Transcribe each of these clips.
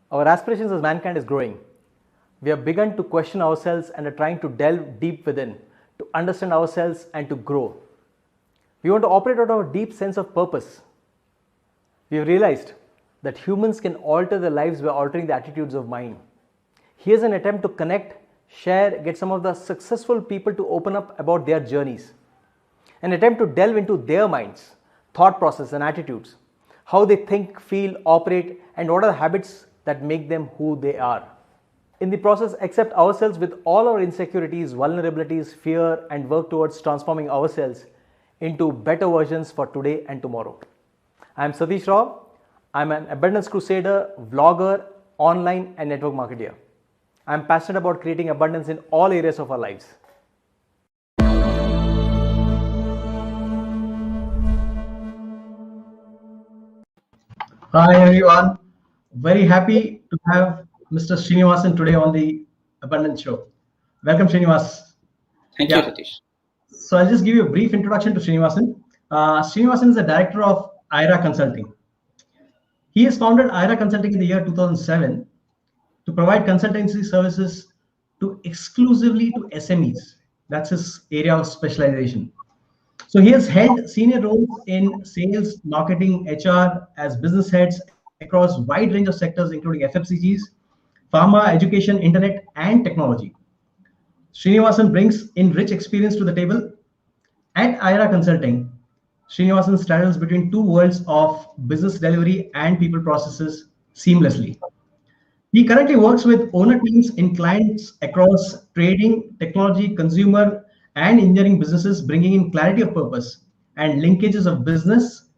Our aspirations as mankind is growing. We have begun to question ourselves and are trying to delve deep within to understand ourselves and to grow. We want to operate out of a deep sense of purpose. We have realized that humans can alter their lives by altering the attitudes of mind. Here's an attempt to connect, share, get some of the successful people to open up about their journeys. An attempt to delve into their minds, thought process and attitudes, how they think, feel, operate, and what are the habits that make them who they are. In the process, accept ourselves with all our insecurities, vulnerabilities, fear, and work towards transforming ourselves into better versions for today and tomorrow. I am Satish Rao. I am an abundance crusader, vlogger, online and network marketer. I am passionate about creating abundance in all areas of our lives. Hi everyone, very happy to have Mr. Srinivasan today on the Abundance Show. Welcome Srinivas. Thank you, Satish. So I'll just give you a brief introduction to Srinivasan. Srinivasan is the director of AIRA Consulting. He has founded AIRA Consulting in the year 2007 to provide consultancy services exclusively to SMEs. That's his area of specialization. So he has held senior roles in sales, marketing, HR as business heads across a wide range of sectors, including FMCGs, Pharma, education, internet, and technology. Srinivasan brings in rich experience to the table. At AIRA Consulting, Srinivasan straddles between two worlds of business delivery and people processes seamlessly. He currently works with owner teams in clients across trading, technology, consumer, and engineering businesses, bringing in clarity of purpose and linkages of business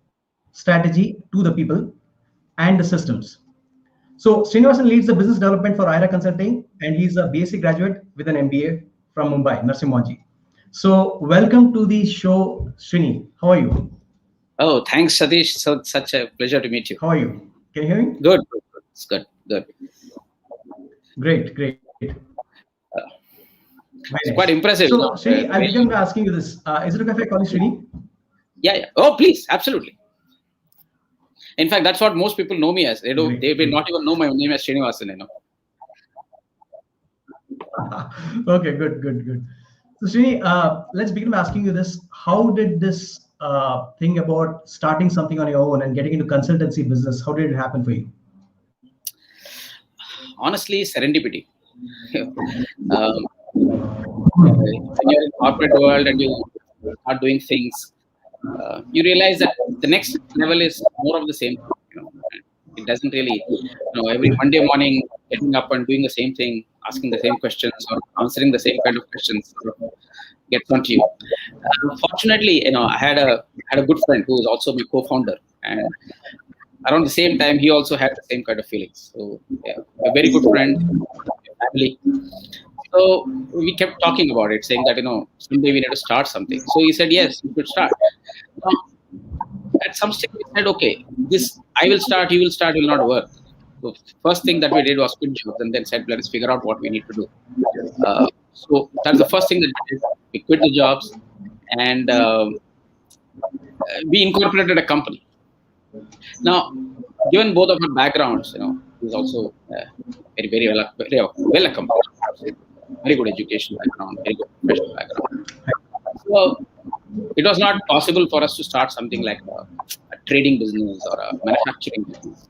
strategy to the people and the systems. So Srinivasan leads the business development for AIRA Consulting, and he's a B.Sc graduate with an MBA from Mumbai, Narsimhaji. So welcome to the show, Srini. How are you? Oh, thanks, Satish. So such a pleasure to meet you. How are you? Can you hear me? Good. It's good. Great. It's quite impressive. So, Srini, I began by asking you this. Is it okay if I call you Srini? Yeah. Oh, please. Absolutely. In fact, that's what most people know me as. They may not even know my name as Srinivasan, Okay, good. So, Srini, let's begin by asking you this. How did this thing about starting something on your own and getting into consultancy business, how did it happen for you? Honestly, serendipity. When you're in the corporate world and you start doing things, you realize that the next level is more of the same. It doesn't really, every Monday morning getting up and doing the same thing, asking the same questions or answering the same kind of questions gets onto you. Fortunately, I had a good friend who is also my co-founder, and around the same time he also had the same kind of feelings. So yeah, a very good friend, family. So we kept talking about it, saying that someday we need to start something. So he said, yes, you should start. At some stage we said, okay, this I will start, you will start, will not work. So first thing that we did was quit jobs, and then said, let us figure out what we need to do. So that's the first thing that we did. We quit the jobs, and we incorporated a company. Now, given both of our backgrounds, he's also very well accomplished, very good education background, very good professional background. So it was not possible for us to start something like a trading business or a manufacturing business.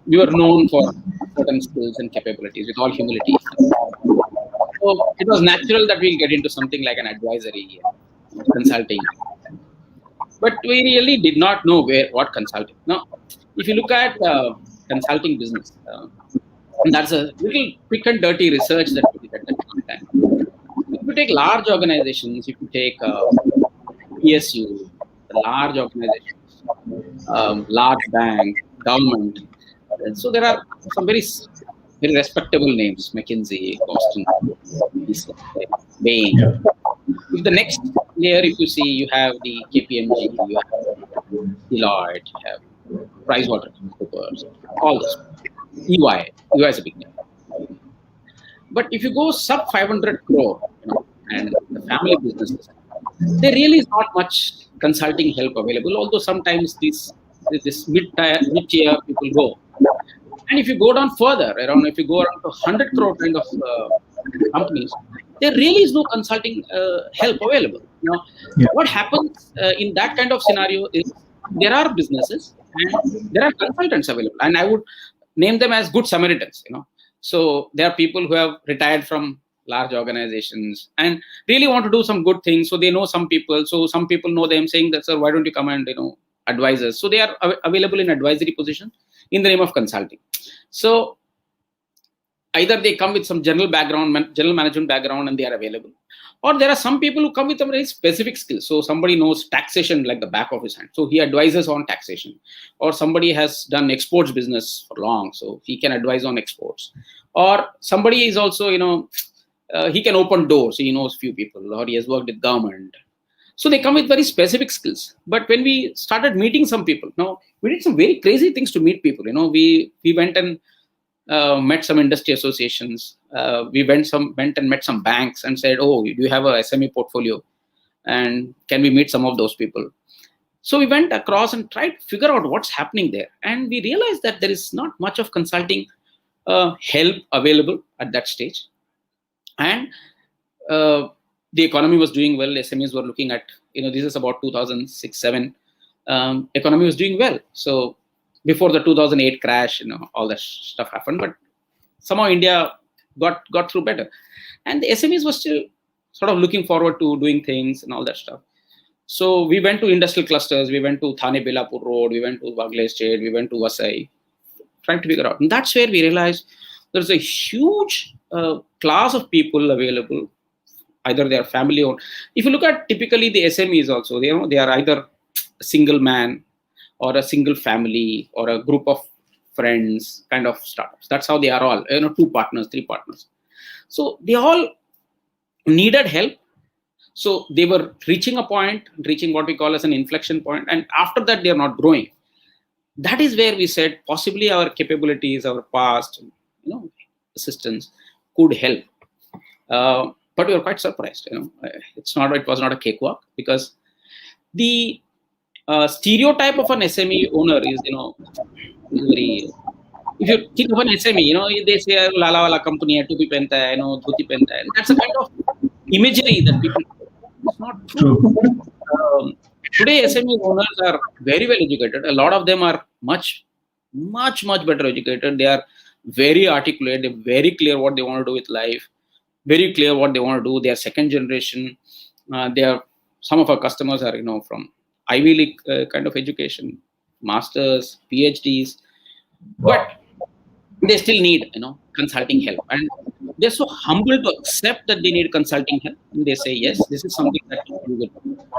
We were known for certain skills and capabilities, with all humility. So it was natural that we'll get into something like an advisory consulting. But we really did not know what consulting. Now, if you look at consulting business, and that's a little quick and dirty research that we did at that point in time. If you take large organizations, if you take PSU, large organizations, large bank, government, so there are some very respectable names: McKinsey, Boston, Bain. Yeah. If the next layer, if you see, you have the KPMG, you have Deloitte, you have PricewaterhouseCoopers, all this. EY is a big name. But if you go sub 500 crore, and the family businesses, there really is not much consulting help available. Although sometimes this mid-tier people go, And if you go down further, if you go around to 100 crore kind of companies, there really is no consulting help available. Now, what happens in that kind of scenario is there are businesses and there are consultants available, and I would name them as good Samaritans. So there are people who have retired from large organizations and really want to do some good things. So they know some people. So some people know them, saying that, sir, why don't you come and advise us? So they are available in advisory position in the name of consulting. So either they come with some general management background, and they are available, or there are some people who come with some very specific skills. So somebody knows taxation like the back of his hand, so he advises on taxation, or somebody has done exports business for long, so he can advise on exports, or somebody is also he can open doors, so he knows few people, or he has worked with government. So they come with very specific skills. But when we started meeting some people, now we did some very crazy things to meet people. We went and met some industry associations. We went and met some banks and said, oh, do you have a SME portfolio? And can we meet some of those people? So we went across and tried to figure out what's happening there. And we realized that there is not much of consulting help available at that stage. And the economy was doing well. SMEs were looking at, this is about 2006-07. Economy was doing well. So before the 2008 crash, all that stuff happened, but somehow India got through better. And the SMEs were still sort of looking forward to doing things and all that stuff. So we went to industrial clusters. We went to Thane Belapur Road. We went to Bagle State. We went to Vasai, trying to figure out. And that's where we realized there's a huge class of people available. Either they are family owned. If you look at typically the SMEs also, they are either a single man or a single family or a group of friends kind of startups. That's how they are all, 2 partners, 3 partners. So they all needed help. So they were reaching what we call as an inflection point. And after that, they are not growing. That is where we said possibly our capabilities, our past, assistance could help. But we were quite surprised. It was not a cakewalk, because the stereotype of an SME owner is, very. If you think of an SME, they say lala wala company hai, tupi pehenta hai, dhuti pehenta hai. That's a kind of imagery that people. It's not true. Today, SME owners are very well educated. A lot of them are much better educated. They are very articulate. They're very clear what they want to do with life. Very clear what they want to do. They are second generation. Some of our customers are, from Ivy League kind of education, masters, PhDs, but they still need, consulting help. And they're so humble to accept that they need consulting help. And they say, yes, this is something that you will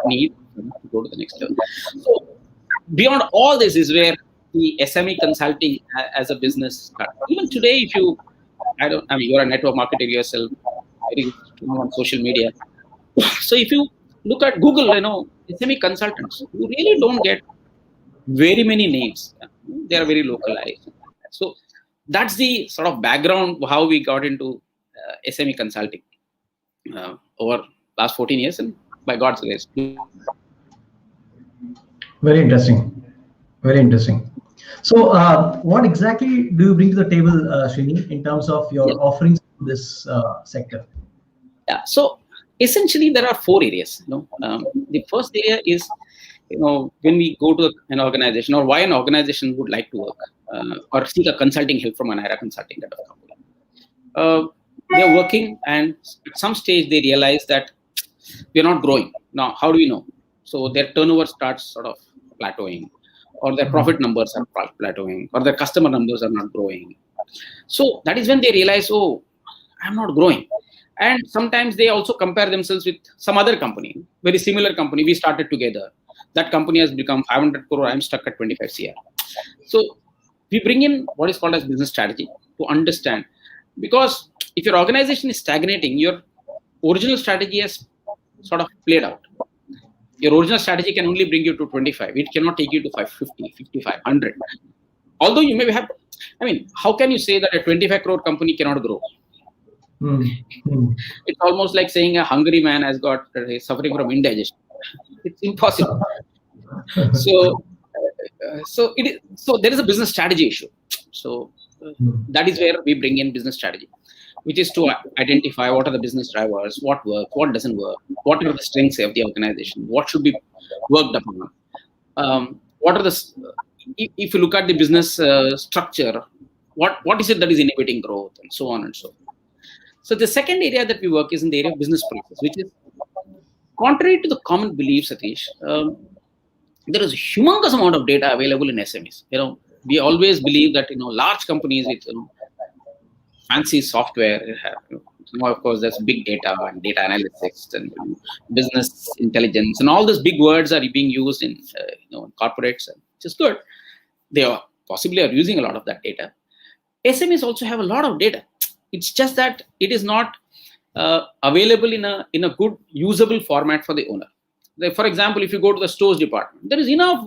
need to go to the next level. So beyond all this is where the SME consulting as a business starts. Even today, if you, you're a network marketer yourself, very on social media. So if you look at Google, SME consultants, you really don't get very many names. They are very localized. So that's the sort of background how we got into SME consulting over last 14 years, and by God's grace. Very interesting. Very interesting. So what exactly do you bring to the table, Srini, in terms of your offerings in this sector? Yeah. So essentially, there are 4 areas. The first area is, when we go to an organization, or why an organization would like to work or seek a consulting help from an AIRA Consulting kind of company. They're working, and at some stage they realize that we're not growing. Now, how do we know? So their turnover starts sort of plateauing, or their profit numbers are plateauing, or their customer numbers are not growing. So that is when they realize, oh, I'm not growing. And sometimes they also compare themselves with some other company, very similar company. We started together. That company has become 500 crore. I'm stuck at 25 CR. So we bring in what is called as business strategy to understand. Because if your organization is stagnating, your original strategy has sort of played out. Your original strategy can only bring you to 25. It cannot take you to 550, 55, 100. Although you may have, how can you say that a 25 crore company cannot grow? It's almost like saying a hungry man is suffering from indigestion. It's impossible. So there is a business strategy issue. So that is where we bring in business strategy, which is to identify what are the business drivers, what works, what doesn't work, what are the strengths of the organization, what should be worked upon. What are the, if you look at the business structure, what is it that is inhibiting growth, and so on and so forth. So the second area that we work is in the area of business process, which is contrary to the common belief, Satish. There is a humongous amount of data available in SMEs. We always believe that large companies with fancy software have, now of course there's big data and data analytics and business intelligence, and all those big words are being used in corporates, which is good. They are possibly using a lot of that data. SMEs also have a lot of data. It's just that it is not available in a good usable format for the owner. For example, if you go to the stores department, there is enough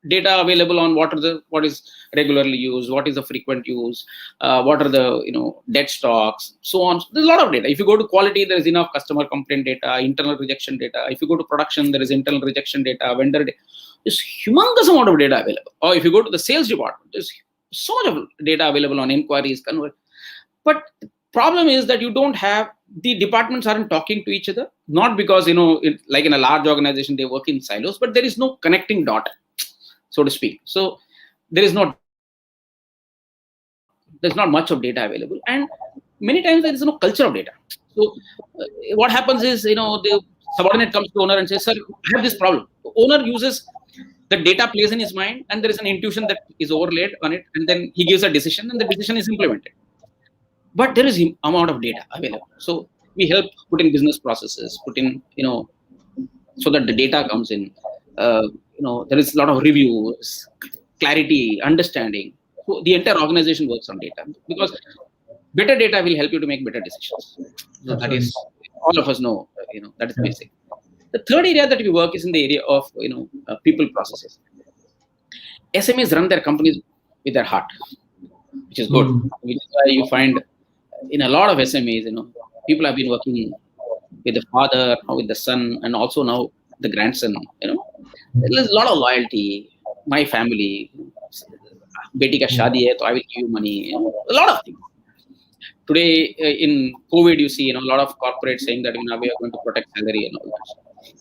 data available on what is regularly used, what is the frequent use, what are the dead stocks, so on. There's a lot of data. If you go to quality, there is enough customer complaint data, internal rejection data. If you go to production, there is internal rejection data, vendor data. There's humongous amount of data available. Or if you go to the sales department, there's so much of data available on inquiries, but the problem is that you don't have, the departments aren't talking to each other, not because like in a large organization they work in silos, but there is no connecting dot, so to speak. So there's not much of data available, and many times there is no culture of data. So what happens is the subordinate comes to the owner and says, "Sir, I have this problem." The owner uses the data, plays in his mind, and there is an intuition that is overlaid on it, and then he gives a decision, and the decision is implemented. But there is amount of data available. So we help put in business processes, put in, so that the data comes in. There is a lot of reviews, clarity, understanding. So the entire organization works on data, because better data will help you to make better decisions. So that is, all of us know, that is basic. The third area that we work is in the area of, people processes. SMEs run their companies with their heart, which is good. Which is why you find in a lot of SMEs, people have been working with the father, or with the son, and also now the grandson. There's a lot of loyalty. My family, beti ka shadi hai, so I will give you money. A lot of things. Today in COVID, you see, a lot of corporates saying that we are going to protect salary and all that.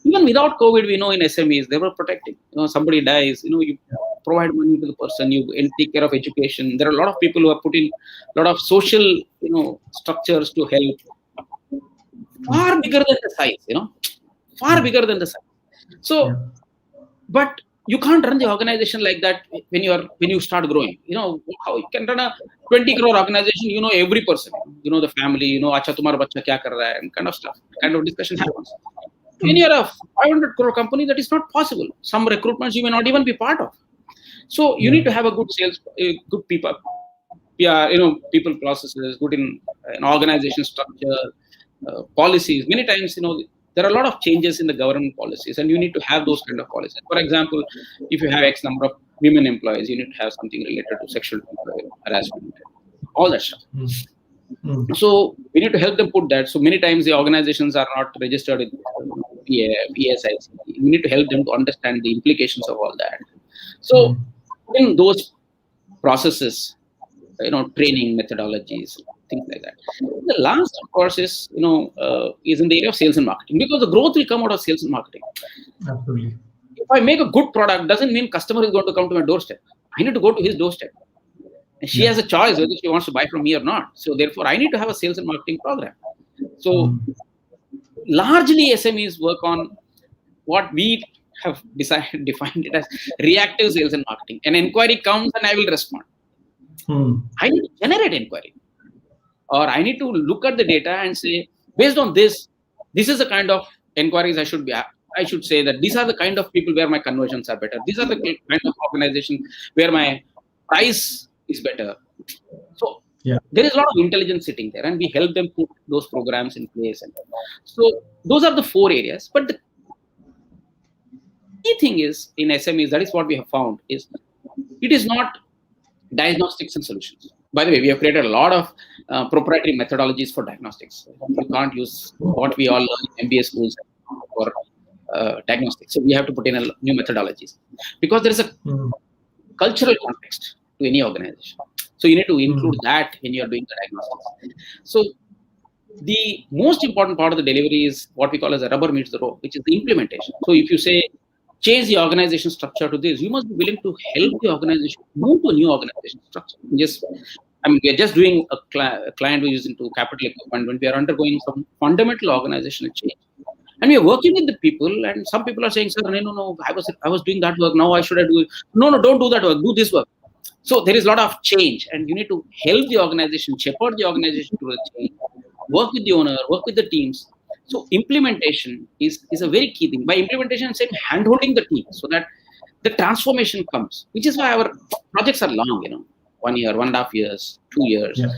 Even without COVID, we know in SMEs they were protecting. Somebody dies, you provide money to the person, you take care of education. There are a lot of people who have put in a lot of social, structures to help. Far bigger than the size, far bigger than the size. So, but you can't run the organization like that when you start growing. How you can run a 20 crore organization, every person, the family, acha tumhara bachcha kya kar raha hai, and kind of stuff, kind of discussion happens. When you're a 500 crore company, that is not possible. Some recruitments you may not even be part of. So you need to have a good sales, good people, people processes, good in an organization structure, policies. Many times, there are a lot of changes in the government policies, and you need to have those kind of policies. For example, if you have X number of women employees, you need to have something related to sexual harassment, all that stuff. So we need to help them put that. So many times the organizations are not registered with B.Sc. We need to help them to understand the implications of all that. So in those processes, training methodologies, things like that. The last, of course, is is in the area of sales and marketing, because the growth will come out of sales and marketing. Absolutely. If I make a good product, doesn't mean customer is going to come to my doorstep. I need to go to his doorstep. And she has a choice whether she wants to buy from me or not. So therefore, I need to have a sales and marketing program. So largely SMEs work on what we have defined it as reactive sales and marketing. An inquiry comes and I will respond. I need to generate inquiry. Or I need to look at the data and say, based on this is the kind of inquiries I should say that these are the kind of people where my conversions are better. These are the kind of organization where my price is better. So there is a lot of intelligence sitting there, and we help them put those programs in place. And so those are the 4 areas. But the key thing is in SMEs, that is what we have found, is it is not diagnostics and solutions. By the way, we have created a lot of proprietary methodologies for diagnostics. You can't use what we all learn in MBA schools for diagnostics. So we have to put in new methodologies, because there is a cultural context to any organization. So you need to include that when you're doing the diagnostics. So the most important part of the delivery is what we call as a rubber meets the road, which is the implementation. So if you say, change the organization structure to this, you must be willing to help the organization move to a new organization structure. We are just doing a client who is into capital equipment when we are undergoing some fundamental organizational change. And we are working with the people, and some people are saying, sir, no, I was doing that work. Now I should do it. No, don't do that work. Do this work. So there is a lot of change, and you need to help the organization, shepherd the organization to the change, work with the owner, work with the teams. So implementation is a very key thing. By implementation, I'm saying hand-holding the team so that the transformation comes, which is why our projects are long, 1 year, 1.5 years, 2 years. Yeah.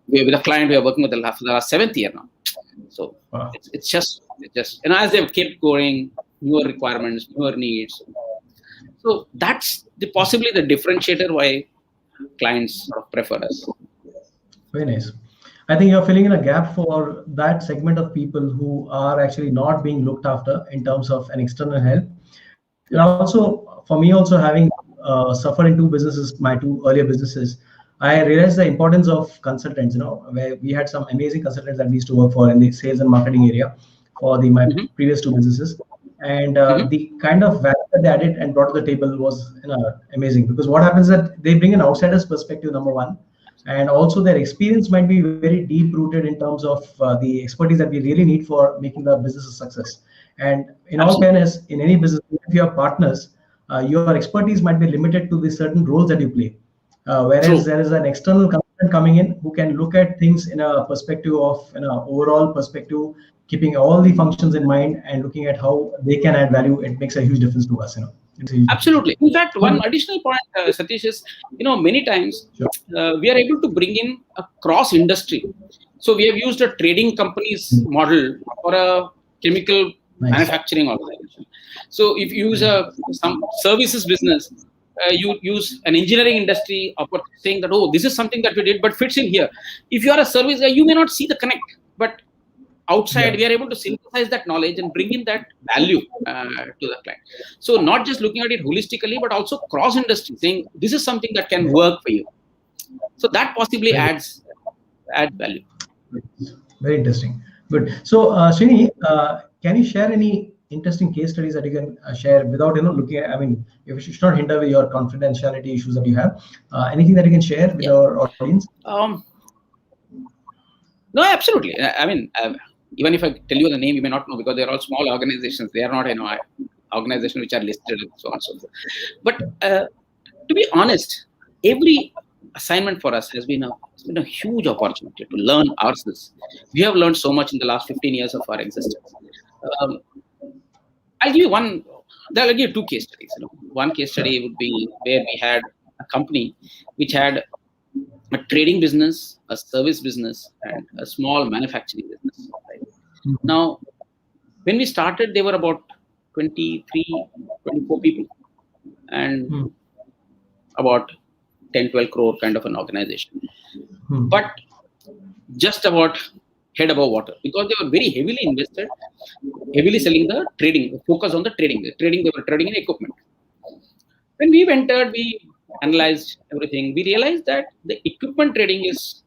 With a client we are working with for the last 7th year now. So Wow. it's just, as they've kept going, newer requirements, newer needs. So that's possibly the differentiator why clients sort of prefer us. Very nice. I think you're filling in a gap for that segment of people who are actually not being looked after in terms of an external help. And also, for me, also having suffered in 2 businesses, my 2 earlier businesses, I realized the importance of consultants, where we had some amazing consultants that we used to work for in the sales and marketing area for my previous 2 businesses. And the kind of value that they added and brought to the table was amazing, because what happens is that they bring an outsider's perspective, number one, and also their experience might be very deep rooted in terms of the expertise that we really need for making the business a success. And in all fairness, in any business, if you have partners, your expertise might be limited to the certain roles that you play. Whereas there is an external consultant coming in who can look at things in a perspective of overall perspective, keeping all the functions in mind and looking at how they can add value. It makes a huge difference to us. Absolutely. In fact, one additional point, Satish, is many times we are able to bring in a cross industry. So we have used a trading company's model for a chemical manufacturing organization. So if you use some services business, you use an engineering industry saying that, oh, this is something that we did, but fits in here. If you are a service guy, you may not see the connect, but outside we are able to synthesize that knowledge and bring in that value to the client. So not just looking at it holistically, but also cross industry, saying this is something that can work for you. So that possibly adds value. Very interesting. Good. So Srini, can you share any interesting case studies that you can share without looking at, you should not hinder with your confidentiality issues that you have, anything that you can share with our audience? No, absolutely. Even if I tell you the name, you may not know, because they're all small organizations. They are not organizations which are listed and so on and so forth. But to be honest, every assignment for us has been a huge opportunity to learn ourselves. We have learned so much in the last 15 years of our existence. I'll give you 2 case studies. One case study would be where we had a company which had a trading business, a service business, and a small manufacturing business. Right? Now, when we started, there were about 23, 24 people, and about 10, 12 crore kind of an organization. But just about head above water, because they were very heavily invested, heavily selling the trading, focus on the trading. They were trading in equipment. When we entered, we analyzed everything. We realized that the equipment trading is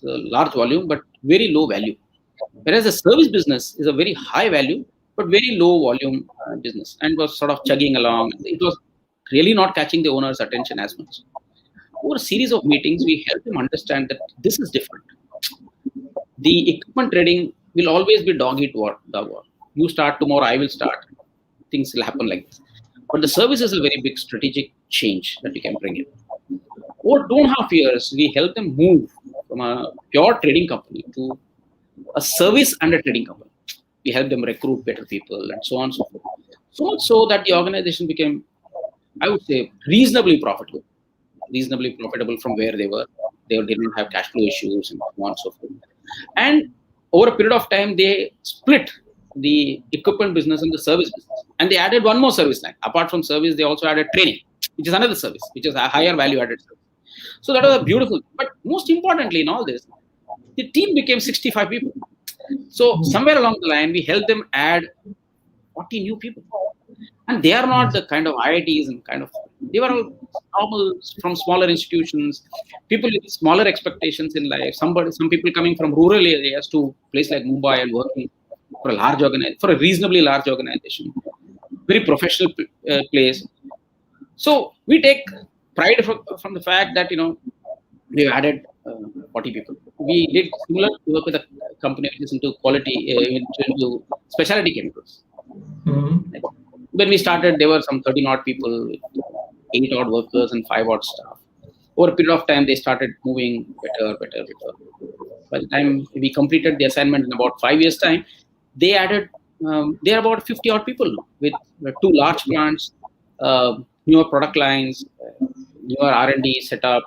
a large volume, but very low value. Whereas the service business is a very high value, but very low volume business, and was sort of chugging along. It was really not catching the owner's attention as much. Over a series of meetings, we helped them understand that this is different. The equipment trading will always be dog eat dog war. You start tomorrow, I will start. Things will happen like this. But the service is a very big strategic change that we can bring in. Over 2.5 years, we helped them move from a pure trading company to a service and a trading company. We helped them recruit better people and so on and so forth. So much so that the organization became, I would say, reasonably profitable from where they were. They didn't have cash flow issues and so on and so forth. And over a period of time, they split the equipment business and the service business. And they added one more service line. Apart from service, they also added training, which is another service, which is a higher value added service. So that was a beautiful, but most importantly in all this, the team became 65 people. So somewhere along the line, we helped them add 40 new people. And they are not the kind of IITs and they were all normal from smaller institutions, people with smaller expectations in life. Some people coming from rural areas to place like Mumbai and working for a reasonably large organization, very professional place. So we take pride from the fact that we've added 40 people. We did similar work with a company which is into into specialty chemicals. Mm-hmm. When we started, there were some 30 odd people, 8 odd workers and 5 odd staff. Over a period of time, they started moving better. By the time we completed the assignment in about 5 years' time, they added, they're about 50 odd people with 2 large plants, newer product lines, newer R&D setup,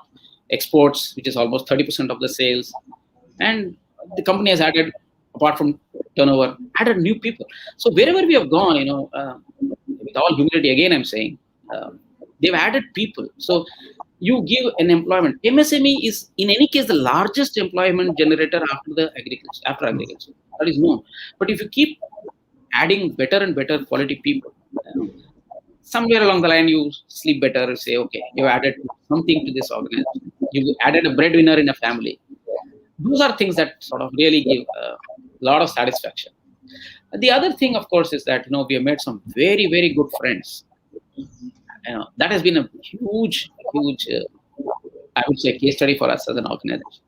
exports, which is almost 30% of the sales. And the company has added, apart from turnover, added new people. So wherever we have gone, with all humility, again, I'm saying, they've added people. So you give an employment. MSME is, in any case, the largest employment generator after agriculture. That is known. But if you keep adding better and better quality people, somewhere along the line, you sleep better, say, okay, you added something to this organization. You added a breadwinner in a family. Those are things that sort of really give a lot of satisfaction. The other thing, of course, is that, we have made some very, very good friends. That has been a huge, I would say, case study for us as an organization.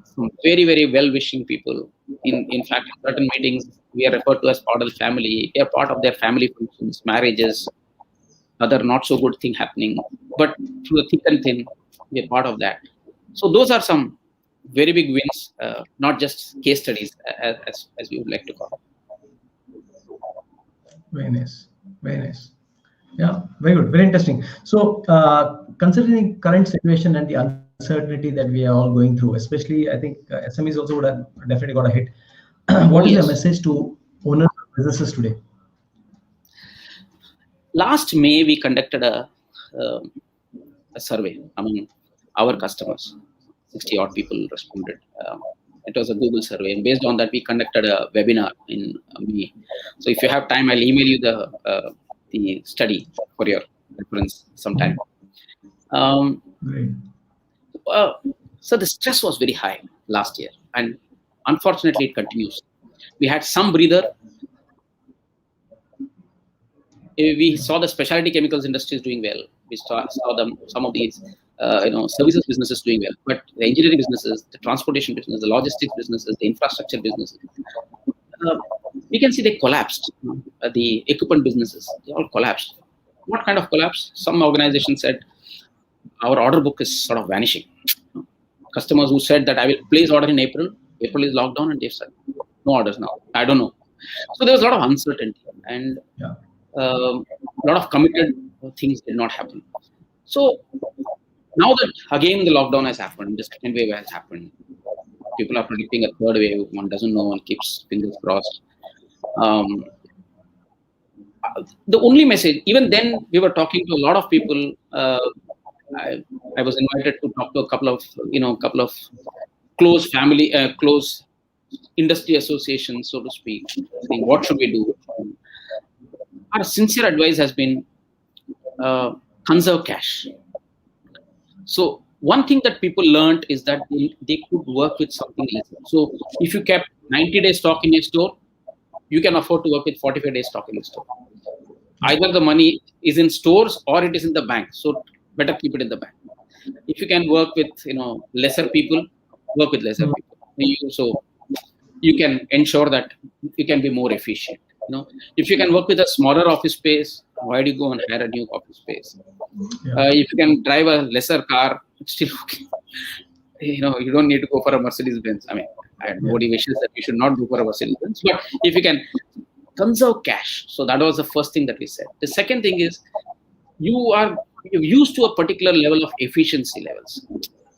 Some very, very well-wishing people. In fact, in certain meetings, we are referred to as part of the family. We are part of their family functions, marriages, other not so good thing happening. But through the thick and thin, we are part of that. So those are some very big wins, not just case studies, as we would like to call it. Very nice. Very nice. Yeah, very good. Very interesting. So, considering current situation and the uncertainty that we are all going through, especially, I think SMEs also would have definitely got a hit. What is your message to owners of businesses today? Last May, we conducted a survey among our customers. 60 odd people responded. It was a Google survey, and based on that, we conducted a webinar in May. So if you have time, I'll email you the study for your reference sometime. So the stress was very high last year, and unfortunately, it continues. We had some breather. We saw the specialty chemicals industries doing well. We saw some of these services businesses doing well, but the engineering businesses, the transportation business, the logistics businesses, the infrastructure businesses, we can see they collapsed. The equipment businesses, they all collapsed. What kind of collapse? Some organizations said, our order book is sort of vanishing. Customers who said that I will place order in April is locked down, and they've said, no orders now. I don't know. So there was a lot of uncertainty, and a lot of committed things did not happen. So now that again the lockdown has happened, the second wave has happened, people are predicting a third wave. One doesn't know. One keeps fingers crossed. The only message, even then, we were talking to a lot of people. I was invited to talk to a couple of close family, close industry associations, so to speak. Saying, what should we do? Our sincere advice has been conserve cash. So one thing that people learned is that they could work with something less. So if you kept 90 days stock in your store, you can afford to work with 45 days stock in your store. Either the money is in stores or it is in the bank. So better keep it in the bank. If you can work with lesser people, work with lesser people. So you can ensure that you can be more efficient. If you can work with a smaller office space, why do you go and hire a new office space? If you can drive a lesser car, it's still okay. You don't need to go for a Mercedes Benz. I mean, nobody wishes that you should not go for a Mercedes Benz. But if you can conserve cash, so that was the first thing that we said. The second thing is you're used to a particular level of efficiency levels.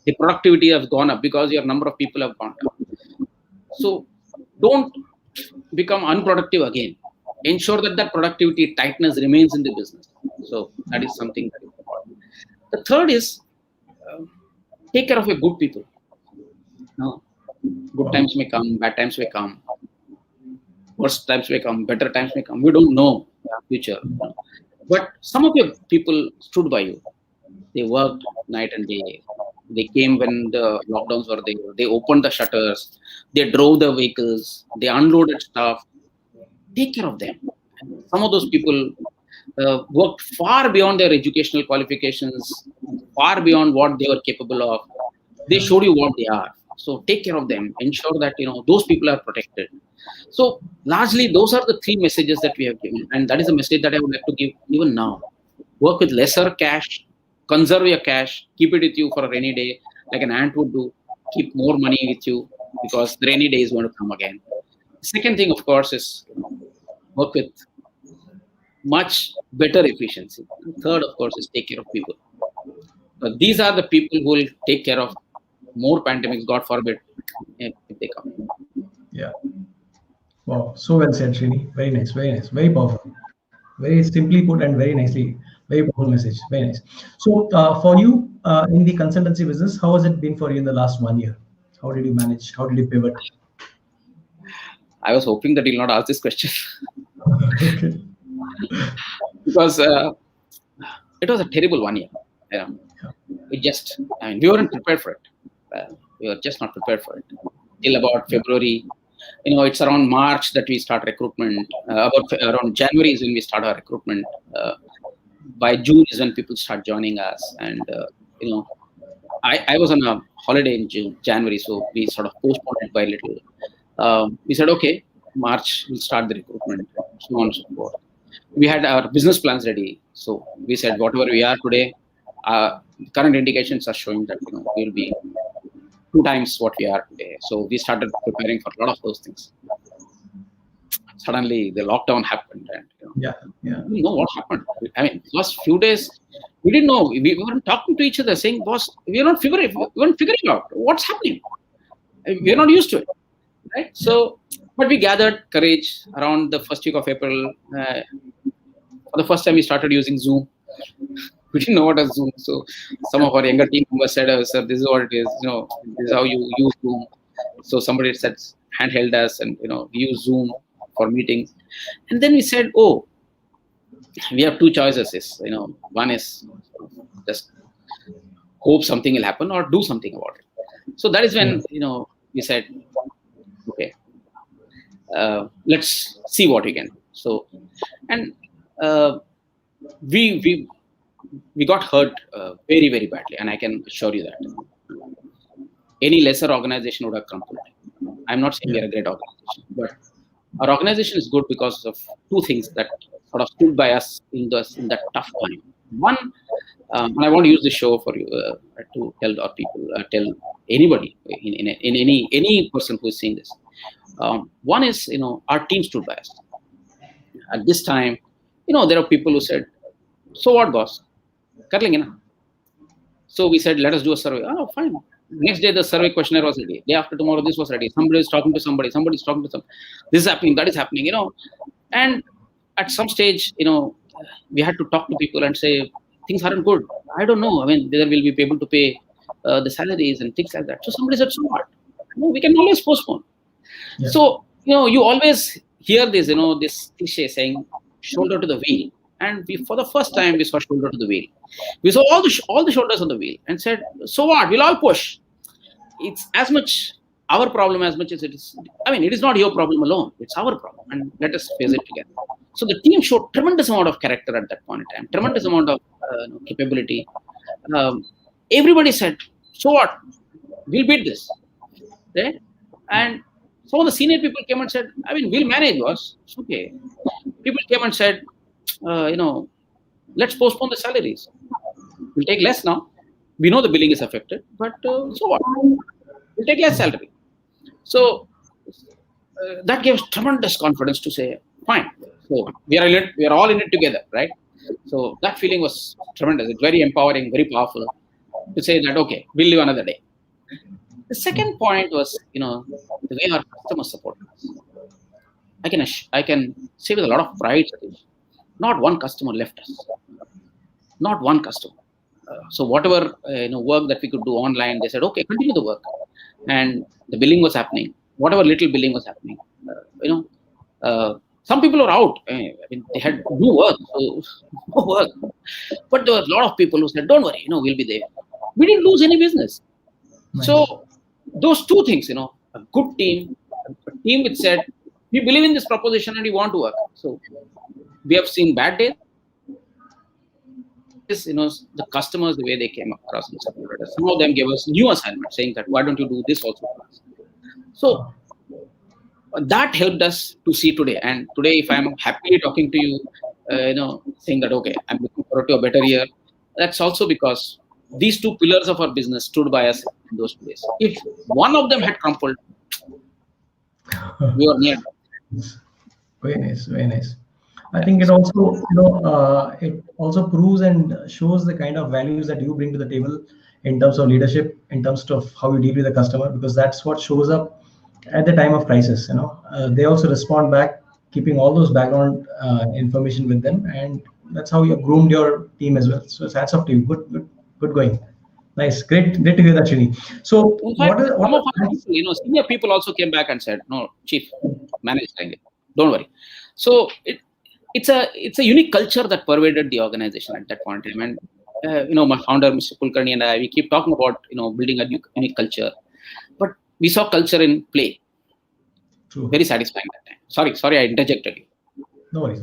The productivity has gone up because your number of people have gone up. So don't become unproductive again. Ensure that productivity tightness remains in the business. So that is something that is important. The third is take care of your good people. Good times may come, bad times may come, worse times may come, better times may come. We don't know the future. But some of your people stood by you. They worked night and day. They came when the lockdowns were there. They opened the shutters. They drove the vehicles. They unloaded stuff. Take care of them. And some of those people worked far beyond their educational qualifications, far beyond what they were capable of. They showed you what they are. So take care of them. Ensure that those people are protected. So largely, those are the three messages that we have given, and that is a message that I would like to give even now. Work with lesser cash, conserve your cash, keep it with you for a rainy day, like an ant would do. Keep more money with you because the rainy day is going to come again. Second thing, of course, is work with much better efficiency. And third, of course, is take care of people. These are the people who will take care of more pandemics, God forbid, if they come. Yeah. Wow. So well said, Srini. Very nice. Very nice. Very powerful. Very simply put and very nicely. Very powerful message. Very nice. So for you in the consultancy business, how has it been for you in the last 1 year? How did you manage? How did you pivot? I was hoping that you'll not ask this question. Okay. Because it was a terrible 1 year. We weren't prepared for it. We were just not prepared for it. Till about February, it's around March that we start recruitment. Around January is when we start our recruitment. By June is when people start joining us. And, I was on a holiday in January, so we sort of postponed it by a little. We said, okay, March, we'll start the recruitment, so on and so forth. We had our business plans ready. So we said, whatever we are today, current indications are showing that we'll be 2 times what we are today. So we started preparing for a lot of those things. Suddenly, the lockdown happened, and we didn't know what happened. I mean, last few days, we didn't know. We weren't talking to each other, saying, "Boss, we weren't figuring out what's happening. We're not used to it, right?" So, but we gathered courage around the first week of April. For the first time, we started using Zoom. We didn't know what a Zoom. So some of our younger team members said, "Sir, this is what it is. This is how you use Zoom." So somebody said, handheld us, and we use Zoom for meetings. And then we said, "Oh, we have 2 choices. One is just hope something will happen or do something about it." So that is when we said, "Okay, let's see what we can do." So, and we got hurt very, very badly, and I can assure you that any lesser organization would have crumbled. I'm not saying we're a great organization, but our organization is good because of 2 things that sort of stood by us in that tough time. One, and I want to use this show for you to tell our people, tell anybody, in any person who is seeing this. One is, our team stood by us. At this time, there are people who said, "So what, boss? So we said, let us do a survey." Oh, fine. Next day, the survey questionnaire was ready. Day after tomorrow, this was ready. Somebody is talking to somebody. Somebody's talking to somebody. This is happening. That is happening. And at some stage, we had to talk to people and say, things aren't good. I don't know. I mean, whether we'll be able to pay the salaries and things like that. So somebody said, "So what? We can always postpone." Yeah. So, you always hear this, this cliche saying, shoulder to the wheel. And for the first time, we saw shoulder to the wheel. We saw all the shoulders on the wheel and said, "So what? We'll all push." It's as much our problem as much as it is. I mean, it is not your problem alone. It's our problem. And let us face it together. So the team showed tremendous amount of character at that point in time, tremendous amount of capability. Everybody said, "So what? We'll beat this." Right? And some of the senior people came and said, "I mean, we'll manage, boss. It's okay." People came and said, "Let's postpone the salaries. We'll take less now. We know the billing is affected, but so what? We'll take less salary." So that gave us tremendous confidence to say, "Fine. So we are all in it together, right?" So that feeling was tremendous. It's very empowering, very powerful to say that, okay, we'll live another day. The second point was, the way our customers support us. I can say with a lot of pride, not one customer left us. Not one customer. So whatever work that we could do online, they said, "Okay, continue the work," and the billing was happening. Whatever little billing was happening, Some people are out. I mean, they had no work, so no work. But there were a lot of people who said, "Don't worry, we'll be there." We didn't lose any business. Nice. So those two things, a good team, a team which said, "We believe in this proposition and we want to work." So we have seen bad days. The customers, the way they came across and supported us. Some of them gave us new assignments saying that, "Why don't you do this also for us?" So that helped us to see today. And today, if I'm happily talking to you, saying that, okay, I'm looking forward to a better year, that's also because these two pillars of our business stood by us in those days. If one of them had crumpled, we were near. Very nice, very nice. I think it also proves and shows the kind of values that you bring to the table in terms of leadership, in terms of how you deal with the customer, because that's what shows up at the time of crisis. They also respond back, keeping all those background information with them, and that's how you have groomed your team as well. So it's hats off to you. Good going. Nice, great to hear that, Srini. So some of our people, senior people also came back and said, "No, chief, manage it. Don't worry." So it's a unique culture that pervaded the organization at that point in time. And my founder, Mr. Kulkarni, and I, we keep talking about building a unique culture, but we saw culture in play. True. Very satisfying that time. Sorry, I interjected you. No worries.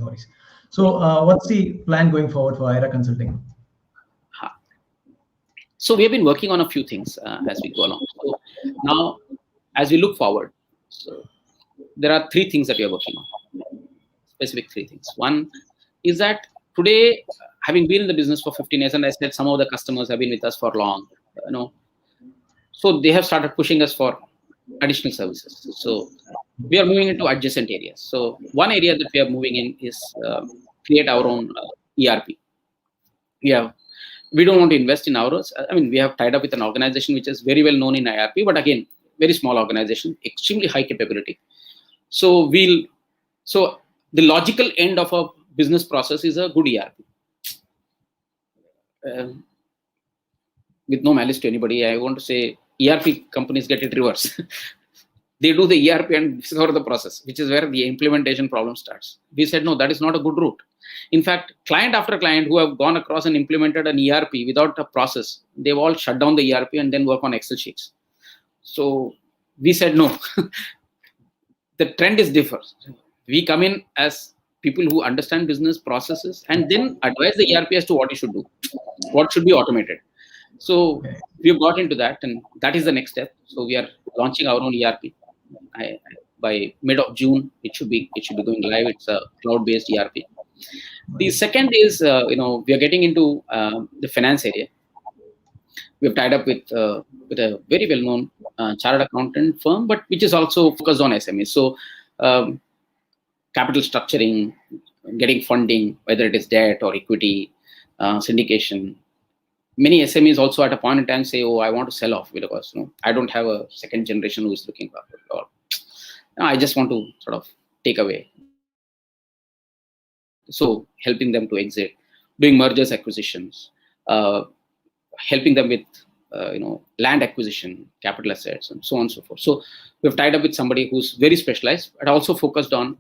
So what's the plan going forward for IRA Consulting? So we have been working on a few things as we go along. So now, as we look forward, so there are three things that we are working on. Specific three things. One is that today, having been in the business for 15 years, and I said some of the customers have been with us for long, so they have started pushing us for additional services. So we are moving into adjacent areas. So one area that we are moving in is create our own ERP. We don't want to invest in ours. I mean, we have tied up with an organization which is very well known in IRP, but again, very small organization, extremely high capability. So the logical end of a business process is a good ERP. With no malice to anybody, I want to say ERP companies get it reverse. They do the ERP and discover the process, which is where the implementation problem starts. We said, no, that is not a good route. In fact, client after client who have gone across and implemented an ERP without a process, they've all shut down the ERP and then work on Excel sheets. So we said, no, the trend is different. We come in as people who understand business processes and then advise the ERP as to what it should do, what should be automated. So we've got into that, and that is the next step. So we are launching our own ERP. By mid of June, it should be going live. It's a cloud-based ERP. The second is, we are getting into the finance area. We have tied up with a very well-known chartered accountant firm, but which is also focused on SMEs. So capital structuring, getting funding, whether it is debt or equity, syndication. Many SMEs also at a point in time say, "Oh, I want to sell off because I don't have a second generation who is looking for it, or I just want to sort of take away." So helping them to exit, doing mergers, acquisitions, helping them with land acquisition, capital assets, and so on and so forth. So we've tied up with somebody who's very specialized, but also focused on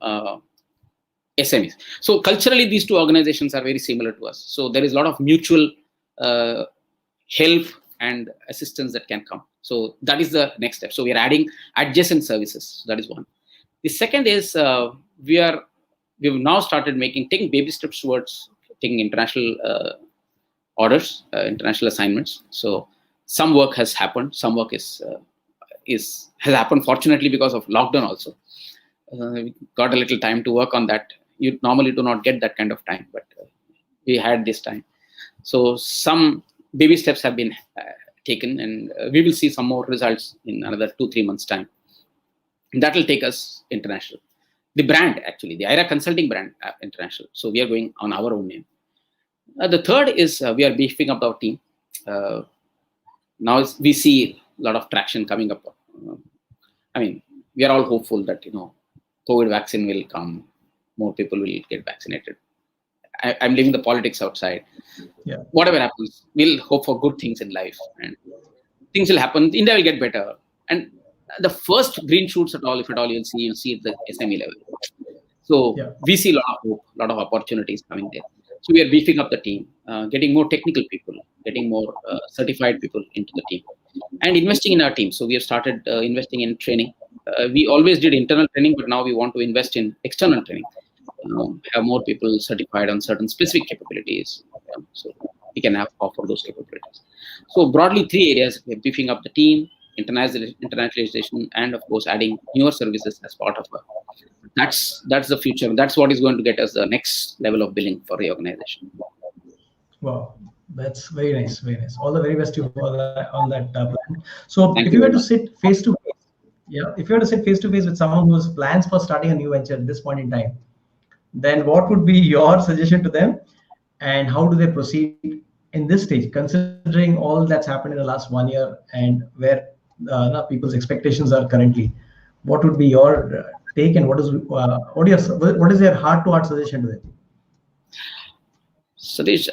SMEs. So culturally, these two organizations are very similar to us. So there is a lot of mutual help and assistance that can come. So that is the next step. So we are adding adjacent services. That is one. The second is we've now started taking baby steps towards taking international orders, international assignments. So some work has happened. Some work has happened fortunately because of lockdown also. We got a little time to work on that. You normally do not get that kind of time, but we had this time. So some baby steps have been taken, and we will see some more results in another 2-3 months' time. And that will take us international. The brand, actually, the IRA Consulting brand, international. So we are going on our own name. The third is we are beefing up our team. Now we see a lot of traction coming up. I mean, we are all hopeful that COVID vaccine will come, more people will get vaccinated. I'm leaving the politics outside. Yeah. Whatever happens, we'll hope for good things in life, and things will happen. India will get better, and the first green shoots at all, if at all, you'll see at the SME level. So we see a lot of hope, a lot of opportunities coming there. So we are beefing up the team, getting more technical people, getting more certified people into the team, and investing in our team. So we have started investing in training. We always did internal training, but now we want to invest in external training. Have more people certified on certain specific capabilities, so we can offer those capabilities. So broadly, 3 areas: we're beefing up the team, internationalization, and of course adding newer services as part of it. That's the future. That's what is going to get us the next level of billing for the organization. Wow, that's very nice, very nice. All the very best to you on that plan. So Thank if you you were very to much. sit face to face, if you were to sit face to face with someone who has plans for starting a new venture at this point in time, then what would be your suggestion to them, and how do they proceed in this stage, considering all that's happened in the last 1 year and where people's expectations are currently? What would be your take, and what is your heart-to-heart suggestion to them? Satish,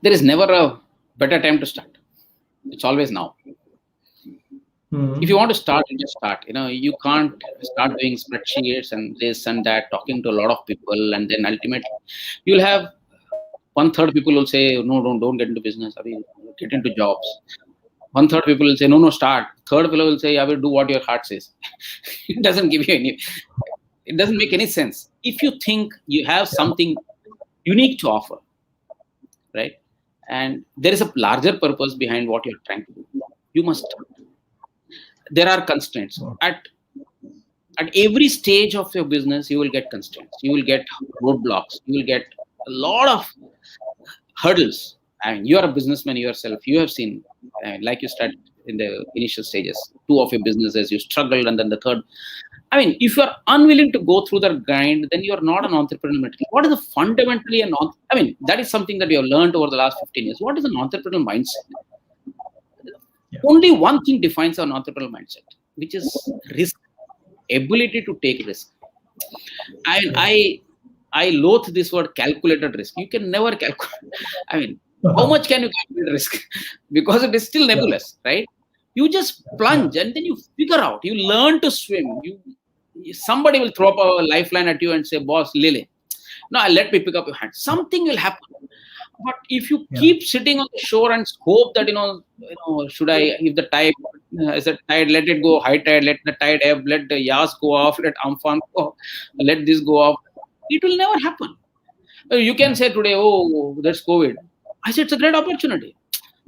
there is never a better time to start. It's always now. If you want to start, you just start. You can't start doing spreadsheets and this and that, talking to a lot of people, and then ultimately you'll have 1/3 people will say, no, don't get into business. I mean, get into jobs. 1/3 people will say, no, start. Third people will say, I will do what your heart says. It doesn't give you it doesn't make any sense. If you think you have something unique to offer, right? And there is a larger purpose behind what you're trying to do, you must start. There are constraints. At every stage of your business, you will get constraints. You will get roadblocks. You will get a lot of hurdles. And you are a businessman yourself. You have seen, like you started in the initial stages, 2 of your businesses, you struggled, and then the third. I mean, if you are unwilling to go through the grind, then you are not an entrepreneur. What is fundamentally that is something that we have learned over the last 15 years. What is an entrepreneurial mindset? Only one thing defines an entrepreneurial mindset, which is risk, ability to take risk. I loathe this word calculated risk. You can never calculate. How much can you calculate risk? Because it is still nebulous, right? You just plunge and then you figure out. You learn to swim. Somebody will throw up a lifeline at you and say, boss, Lily, no, let me pick up your hand. Something will happen. But if you keep sitting on the shore and hope that, if the tide is a tide, let it go, high tide, let the tide ebb, let the Yas go off, let Amphan go, let this go off, it will never happen. You can say today, oh, there's COVID. I said, it's a great opportunity.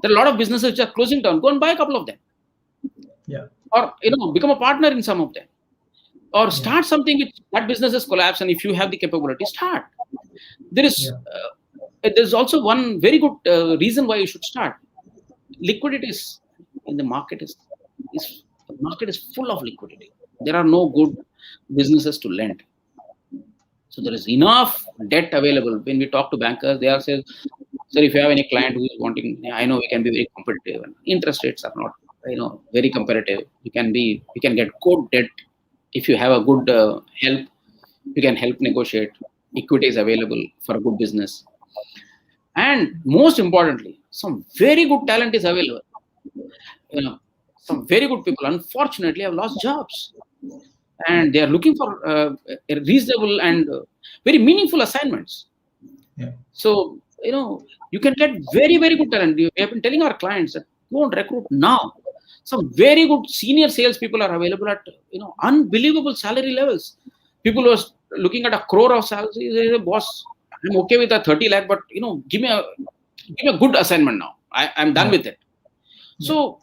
There are a lot of businesses which are closing down. Go and buy a couple of them. Or, become a partner in some of them. Or start something which that business has collapsed, and if you have the capability, start. There's also one very good reason why you should start. Liquidity is in the market the market is full of liquidity. There are no good businesses to lend. So there is enough debt available. When we talk to bankers, they are saying, sir, if you have any client who is wanting, I know we can be very competitive. And interest rates are not, very competitive. You can get good debt. If you have a good help, you can help negotiate. Equity is available for a good business. And most importantly, some very good talent is available. Some very good people, unfortunately, have lost jobs. And they are looking for reasonable and very meaningful assignments. So, you can get very, very good talent. We have been telling our clients that go and recruit now. Some very good senior salespeople are available at, unbelievable salary levels. People who are looking at 1 crore of salary, they say, boss, I'm okay with a 30 lakh, but, give me a good assignment now. I'm done with it. So,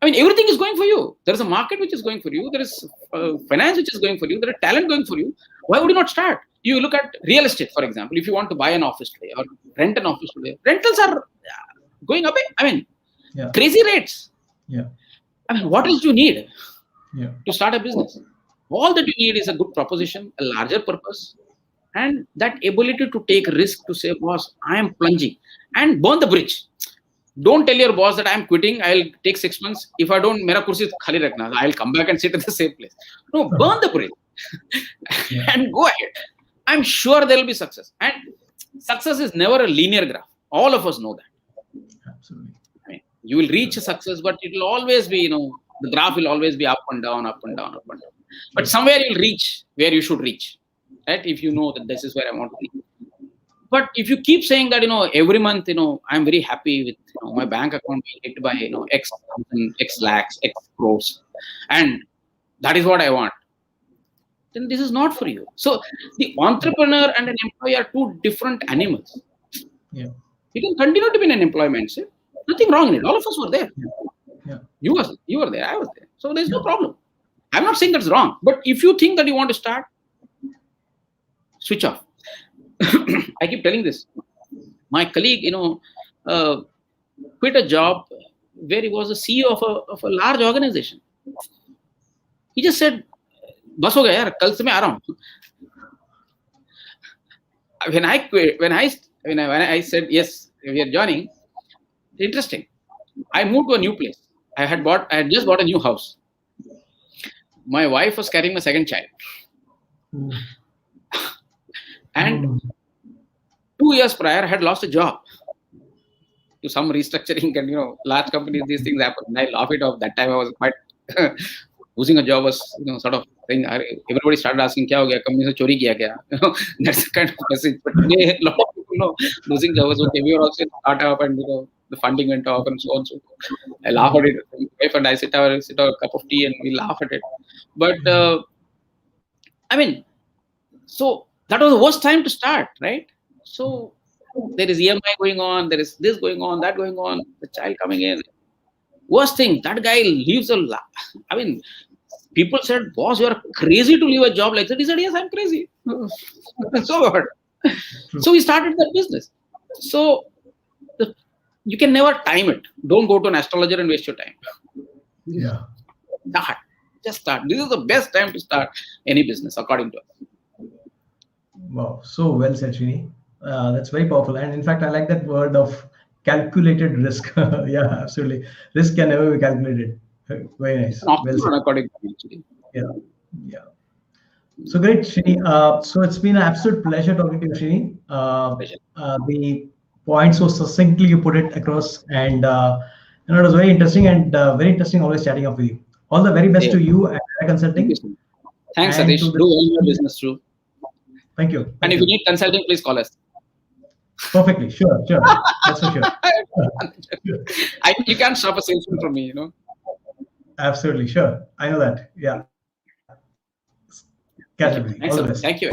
everything is going for you. There is a market which is going for you. There is finance which is going for you. There is talent going for you. Why would you not start? You look at real estate, for example. If you want to buy an office today or rent an office today, rentals are going up. Crazy rates. What else do you need to start a business? All that you need is a good proposition, a larger purpose, and that ability to take risk to say, boss, I am plunging, and burn the bridge. Don't tell your boss that I'm quitting. I'll take 6 months. If I don't, mera kursi khali rakhna. I'll come back and sit at the same place. No, burn the bridge and go ahead. I'm sure there will be success. And success is never a linear graph. All of us know that. Absolutely. You will reach a success, but it will always be, the graph will always be up and down, up and down, up and down. But somewhere you'll reach where you should reach, right? If you know that this is where I want to be. But if you keep saying that, every month, I'm very happy with my bank account being hit by, X thousand, X lakhs, X crores, and that is what I want, then this is not for you. So the entrepreneur and an employee are two different animals. Yeah. You can continue to be in an employment. See? Nothing wrong in it. All of us were there. Yeah. You were there. I was there. So there's no problem. I'm not saying that's wrong. But if you think that you want to start, switch off. I keep telling this. My colleague, quit a job where he was the CEO of a large organization. He just said, "Bas ho gaya yaar, kal se main aa raha hu." When I quit, when I said yes, we are joining. Interesting. I moved to a new place. I had just bought a new house. My wife was carrying my second child. And 2 years prior, I had lost a job to some restructuring, and large companies, these things happen. And I laugh it off. That time I was quite losing a job was sort of thing. Everybody started asking, "Kya ho gaya? Company se chori kiya kya?" That's the kind of message. But today, a lot of people know losing jobs. Okay, we were also in startup, and the funding went off, and so on. So I laugh at it. My wife and I sit over a cup of tea, and we laugh at it. But so that was the worst time to start, right? So there is EMI going on, there is this going on, that going on, the child coming in. Worst thing, that guy leaves a lot. People said, "Boss, you are crazy to leave a job like that." He said, "Yes, I'm crazy." So what? So we started that business. So you can never time it. Don't go to an astrologer and waste your time. Yeah. Just start. This is the best time to start any business, according to us. Wow, so well said, Srini. That's very powerful. And in fact, I like that word of calculated risk. Yeah, absolutely. Risk can never be calculated. Very nice. Well said. According to me, actually. Yeah. So great, Srini. So it's been an absolute pleasure talking to you, Srini. The points so succinctly you put it across, and it was very interesting, and very interesting always chatting up with you. All the very best to you at AIRA Consulting. Thanks, Satish. Do all your business through. Thank you. And if you need consulting, please call us. Perfectly. Sure. That's for sure. You can't stop a salesman from me, Absolutely. Sure. I know that. Yeah. Catch up with you. All the best. Thank you.